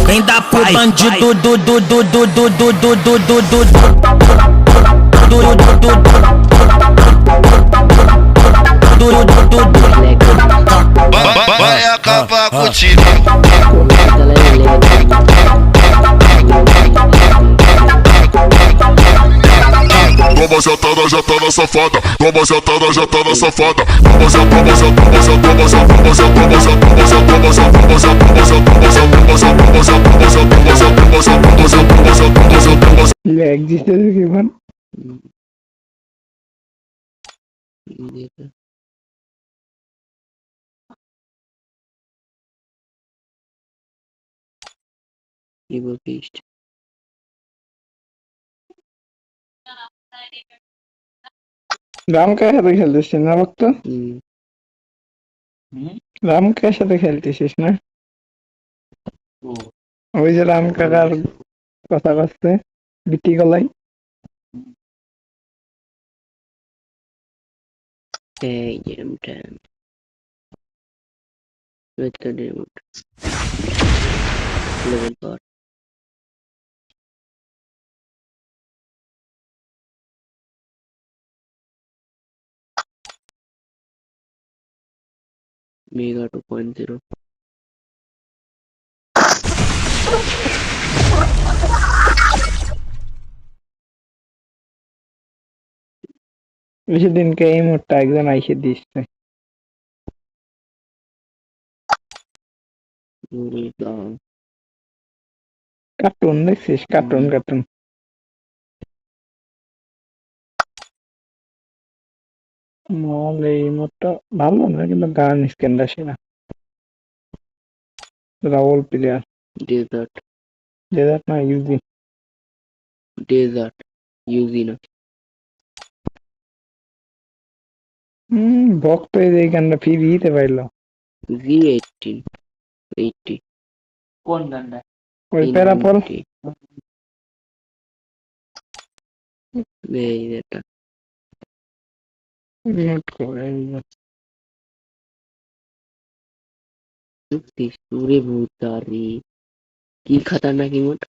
Vem da pro bandido Vai acabar contigo. Toma já tá na safada. Toma já tá na safada. Toma existe কি মান Evil Beast. Ram কার সাথে খেলতেছিস না ভক্ত? রাম কার সাথে খেলতেছিস না? ওই যে রাম কাকার কথা করছে বিটি গলাই। Hey, Jim Tam. With the remote. Level 4. Mega 2.0. সেদিনকে এই মোটটা একজন আইসে দিচ্ছে। কার্টুন দেখছিস? কার্টুন মল এই মোটটা ভালো না, কিন্তু গান স্ক্যানটা সেরা। Rahul player Desert. ডেজার্ট না ইউজি। Desert. Usina. ভক্ত এই গানটা ফ্রিতে পাইলো। V18. 80. কোন গানটা? ওই প্যারাপল। এই এটা নোট করে सूर्य भूतारी की खतरनाक इमोट